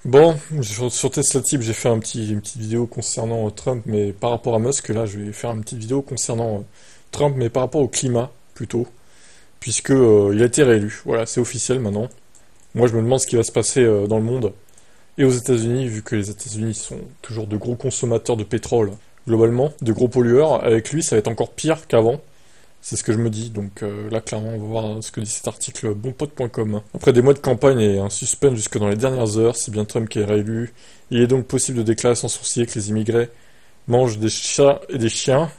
Bon, sur Tesla Tip, j'ai fait une petite vidéo concernant Trump, mais par rapport à Musk, là, je vais faire une petite vidéo concernant Trump, mais par rapport au climat, plutôt, puisque il a été réélu. Voilà, c'est officiel maintenant. Moi, je me demande ce qui va se passer dans le monde et aux États-Unis, vu que les États-Unis sont toujours de gros consommateurs de pétrole, globalement, de gros pollueurs. Avec lui, ça va être encore pire qu'avant. C'est ce que je me dis, donc là clairement on va voir ce que dit cet article bonpote.com. Après des mois de campagne et un suspense jusque dans les dernières heures, c'est bien Trump qui est réélu. Il est donc possible de déclarer sans sourciller que les immigrés mangent des chats et des chiens.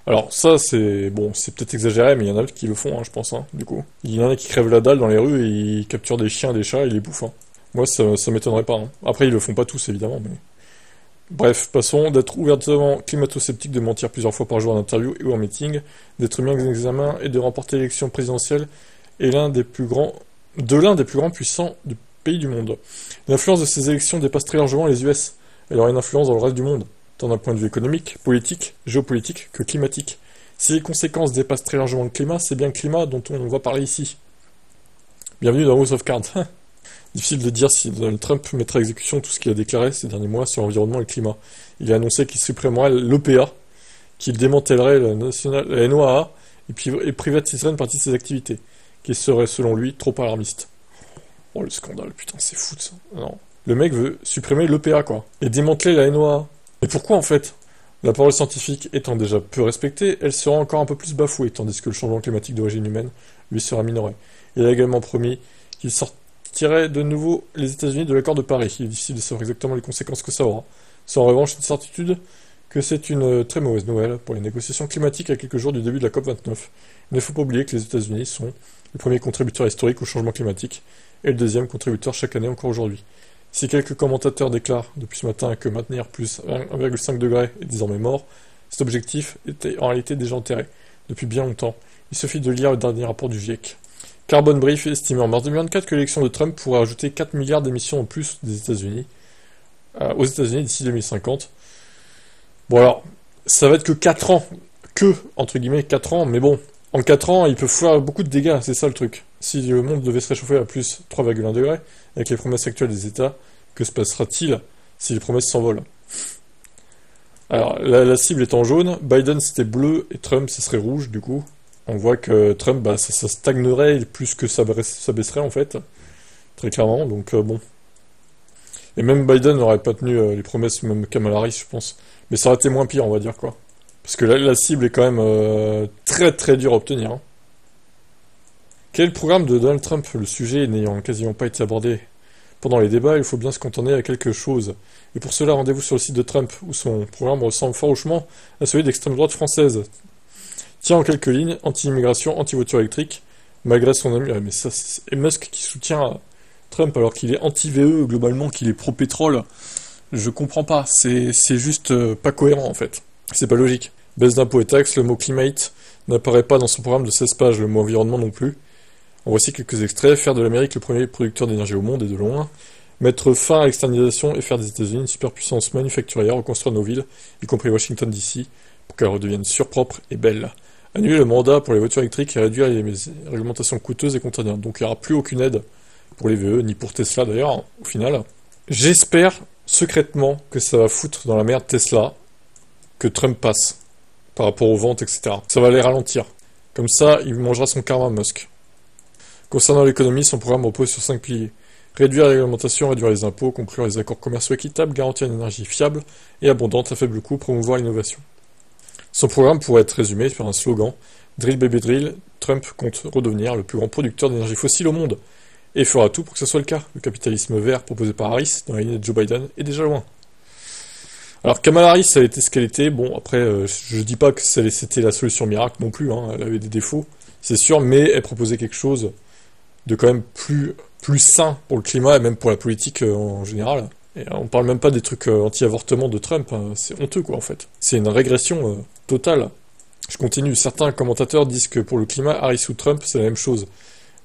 Alors ça c'est bon, c'est peut-être exagéré, mais il y en a d'autres qui le font, hein, je pense, hein, du coup. Il y en a qui crèvent la dalle dans les rues et ils capturent des chiens et des chats et ils les bouffent. Hein. Moi ça m'étonnerait pas. Hein. Après ils le font pas tous évidemment, mais... Bref, passons d'être ouvertement climato-sceptique, de mentir plusieurs fois par jour en interview ou en meeting, d'être mis en examen et de remporter l'élection présidentielle est l'un des plus grands puissants du pays du monde. L'influence de ces élections dépasse très largement les US. Elle aura une influence dans le reste du monde, tant d'un point de vue économique, politique, géopolitique que climatique. Si les conséquences dépassent très largement le climat, c'est bien le climat dont on va parler ici. Bienvenue dans House of Cards. Difficile de dire si Donald Trump mettra à exécution tout ce qu'il a déclaré ces derniers mois sur l'environnement et le climat. Il a annoncé qu'il supprimerait l'EPA, qu'il démantèlerait la NOAA et privatiserait une partie de ses activités, qui serait selon lui trop alarmiste. Oh le scandale, putain c'est fou ça. Non. Le mec veut supprimer l'EPA quoi, et démanteler la NOAA. Et pourquoi en fait? La parole scientifique étant déjà peu respectée, elle sera encore un peu plus bafouée, tandis que le changement climatique d'origine humaine lui sera minoré. Il a également promis qu'il sortirait de nouveau les États-Unis de l'accord de Paris. Il est difficile de savoir exactement les conséquences que ça aura. C'est en revanche une certitude que c'est une très mauvaise nouvelle pour les négociations climatiques à quelques jours du début de la COP29. Il ne faut pas oublier que les États-Unis sont le premier contributeur historique au changement climatique et le deuxième contributeur chaque année encore aujourd'hui. Si quelques commentateurs déclarent depuis ce matin que maintenir plus 1,5 degré est désormais mort, cet objectif était en réalité déjà enterré depuis bien longtemps. Il suffit de lire le dernier rapport du GIEC. Carbon Brief estimait en mars 2024 que l'élection de Trump pourrait ajouter 4 milliards d'émissions en plus aux États-Unis d'ici 2050. Bon alors, ça va être que 4 ans, entre guillemets 4 ans, mais bon, en 4 ans, il peut faire beaucoup de dégâts, c'est ça le truc. Si le monde devait se réchauffer à plus 3,1 degrés, avec les promesses actuelles des États, que se passera-t-il si les promesses s'envolent? Alors, la cible est en jaune, Biden c'était bleu, et Trump ce serait rouge, du coup. On voit que Trump, bah, ça stagnerait plus que ça baisserait, en fait. Très clairement, donc bon. Et même Biden n'aurait pas tenu les promesses, même Kamala Harris, je pense. Mais ça aurait été moins pire, on va dire, quoi. Parce que la cible est quand même très très dure à obtenir. Hein. Quel est le programme de Donald Trump? Le sujet n'ayant quasiment pas été abordé pendant les débats, il faut bien se cantonner à quelque chose. Et pour cela, rendez-vous sur le site de Trump, où son programme ressemble farouchement à celui d'extrême droite française. Tient en quelques lignes, anti-immigration, anti-voiture électrique, malgré son ami... mais ça, c'est Musk qui soutient Trump alors qu'il est anti-VE, globalement, qu'il est pro-pétrole. Je comprends pas, c'est juste pas cohérent en fait. C'est pas logique. Baisse d'impôts et taxes, le mot climate n'apparaît pas dans son programme de 16 pages, le mot environnement non plus. En voici quelques extraits. Faire de l'Amérique le premier producteur d'énergie au monde et de loin. Mettre fin à l'externalisation et faire des États-Unis une superpuissance manufacturière, reconstruire nos villes, y compris Washington DC, pour qu'elles redeviennent surpropres et belles. Annuler le mandat pour les voitures électriques et réduire les réglementations coûteuses et contraignantes. Donc il n'y aura plus aucune aide pour les VE, ni pour Tesla d'ailleurs, au final. J'espère secrètement que ça va foutre dans la merde Tesla, que Trump passe, par rapport aux ventes, etc. Ça va les ralentir. Comme ça, il mangera son karma, Musk. Concernant l'économie, son programme repose sur 5 piliers. Réduire la réglementation, réduire les impôts, conclure les accords commerciaux équitables, garantir une énergie fiable et abondante à faible coût, promouvoir l'innovation. Son programme pourrait être résumé par un slogan « Drill baby drill, Trump compte redevenir le plus grand producteur d'énergie fossile au monde » et fera tout pour que ce soit le cas. Le capitalisme vert proposé par Harris dans la ligne de Joe Biden est déjà loin. Alors Kamala Harris, ça a été ce qu'elle était. Bon, après, je dis pas que c'était la solution miracle non plus, hein, elle avait des défauts, c'est sûr, mais elle proposait quelque chose de quand même plus sain pour le climat et même pour la politique en général. Et on parle même pas des trucs anti-avortement de Trump, hein. C'est honteux quoi en fait. C'est une régression totale. Je continue, certains commentateurs disent que pour le climat, Harris ou Trump, c'est la même chose.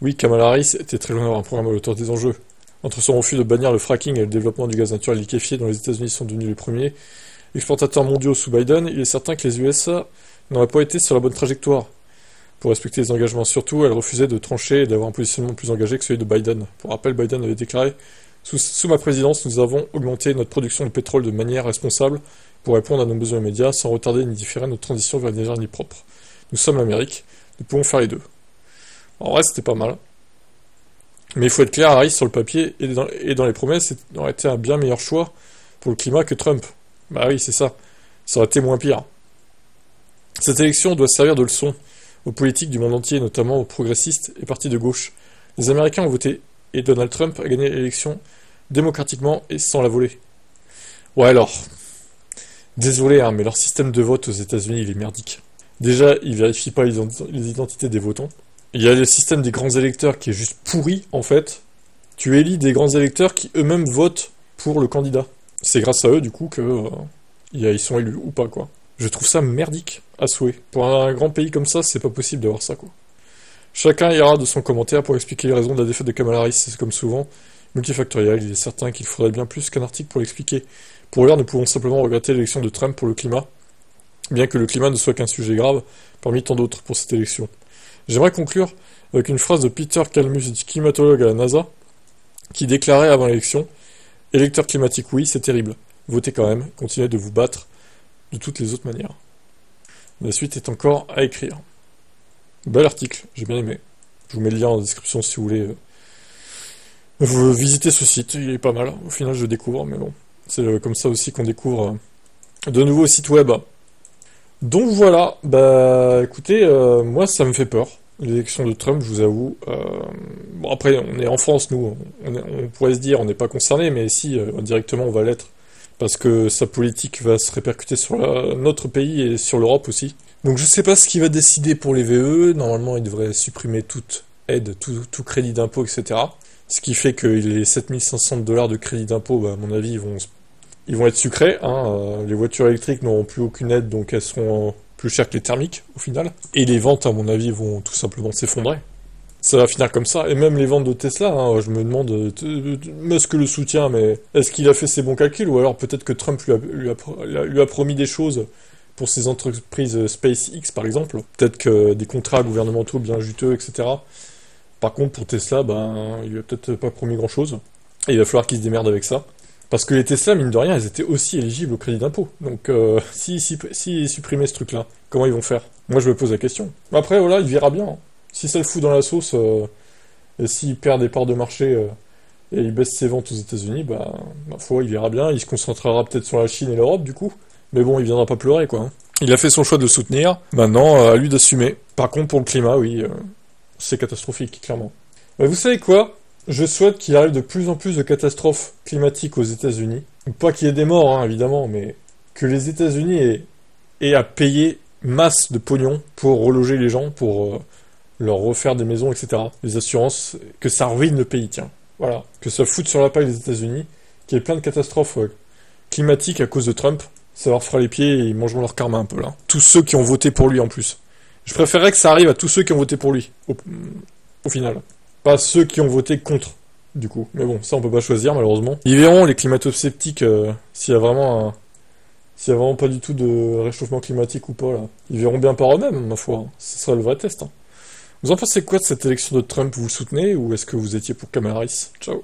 Oui, Kamala Harris était très loin d'avoir un programme à l'auteur des enjeux. Entre son refus de bannir le fracking et le développement du gaz naturel liquéfié dont les États-Unis sont devenus les premiers exportateurs mondiaux sous Biden, il est certain que les USA n'auraient pas été sur la bonne trajectoire. Pour respecter les engagements, surtout, elle refusait de trancher et d'avoir un positionnement plus engagé que celui de Biden. Pour rappel, Biden avait déclaré Sous ma présidence, nous avons augmenté notre production de pétrole de manière responsable pour répondre à nos besoins immédiats sans retarder ni différer notre transition vers une énergie propre. Nous sommes l'Amérique, nous pouvons faire les deux. En vrai, c'était pas mal. Mais il faut être clair, Harris, sur le papier et dans les promesses, aurait été un bien meilleur choix pour le climat que Trump. Bah oui, c'est ça. Ça aurait été moins pire. Cette élection doit servir de leçon aux politiques du monde entier, notamment aux progressistes et partis de gauche. Les Américains ont voté et Donald Trump a gagné l'élection démocratiquement et sans la voler. Ouais alors, désolé, hein, mais leur système de vote aux États-Unis, il est merdique. Déjà, ils vérifient pas les identités des votants. Il y a le système des grands électeurs qui est juste pourri, en fait. Tu élis des grands électeurs qui eux-mêmes votent pour le candidat. C'est grâce à eux, du coup, que ils sont élus ou pas, quoi. Je trouve ça merdique, à souhait. Pour un grand pays comme ça, c'est pas possible d'avoir ça, quoi. Chacun ira de son commentaire pour expliquer les raisons de la défaite de Kamala Harris, c'est comme souvent multifactoriel. Il est certain qu'il faudrait bien plus qu'un article pour l'expliquer. Pour l'heure, nous pouvons simplement regretter l'élection de Trump pour le climat, bien que le climat ne soit qu'un sujet grave parmi tant d'autres pour cette élection. J'aimerais conclure avec une phrase de Peter Kalmus, climatologue à la NASA, qui déclarait avant l'élection « Électeur climatique, oui, c'est terrible. Votez quand même, continuez de vous battre de toutes les autres manières. » La suite est encore à écrire. Bel article, j'ai bien aimé. Je vous mets le lien en description si vous voulez vous visiter ce site, il est pas mal. Au final, je découvre, mais bon. C'est comme ça aussi qu'on découvre de nouveaux sites web. Donc voilà, bah écoutez, moi ça me fait peur. L'élection de Trump, je vous avoue. Bon après, on est en France, nous, on pourrait se dire, on n'est pas concerné, mais si, indirectement, on va l'être. Parce que sa politique va se répercuter sur notre pays et sur l'Europe aussi. Donc je sais pas ce qu'il va décider pour les VE. Normalement, il devrait supprimer toute aide, tout crédit d'impôt, etc. Ce qui fait que les 7500 $ de crédit d'impôt, bah, à mon avis, ils vont être sucrés. Hein. Les voitures électriques n'auront plus aucune aide, donc elles seront plus chères que les thermiques, au final. Et les ventes, à mon avis, vont tout simplement s'effondrer. Ça va finir comme ça. Et même les ventes de Tesla, hein, je me demande, Musk le soutient, mais est-ce qu'il a fait ses bons calculs? Ou alors peut-être que Trump lui a promis des choses pour ses entreprises SpaceX, par exemple. Peut-être que des contrats gouvernementaux bien juteux, etc. Par contre, pour Tesla, ben, il lui a peut-être pas promis grand-chose. Et il va falloir qu'il se démerde avec ça. Parce que les Tesla, mine de rien, elles étaient aussi éligibles au crédit d'impôt. Donc, s'ils supprimaient ce truc-là, comment ils vont faire? Moi, je me pose la question. Après, voilà, il verra bien. Hein. Si ça le fout dans la sauce, et s'il perd des parts de marché, et il baisse ses ventes aux États-Unis, bah, ma foi, il verra bien. Il se concentrera peut-être sur la Chine et l'Europe, du coup. Mais bon, il viendra pas pleurer, quoi. Hein. Il a fait son choix de le soutenir. Maintenant, à lui d'assumer. Par contre, pour le climat, oui, c'est catastrophique, clairement. Bah, vous savez quoi? Je souhaite qu'il arrive de plus en plus de catastrophes climatiques aux États-Unis. Pas qu'il y ait des morts, hein, évidemment, mais que les États-Unis aient à payer masse de pognon pour reloger les gens, pour leur refaire des maisons, etc. Les assurances, que ça ruine le pays, tiens. Voilà. Que ça foute sur la paille les États-Unis, qu'il y ait plein de catastrophes climatiques à cause de Trump. Ça leur fera les pieds et ils mangeront leur karma un peu, là. Tous ceux qui ont voté pour lui, en plus. Je préférerais que ça arrive à tous ceux qui ont voté pour lui, au final. Pas ceux qui ont voté contre, du coup. Mais bon, ça on peut pas choisir, malheureusement. Ils verront, les climato-sceptiques, s'il y a vraiment pas du tout de réchauffement climatique ou pas, là. Ils verront bien par eux-mêmes, ma foi. Ce sera le vrai test. Hein. Vous en pensez quoi de cette élection de Trump? Vous le soutenez ou est-ce que vous étiez pour Kamala Harris? Ciao.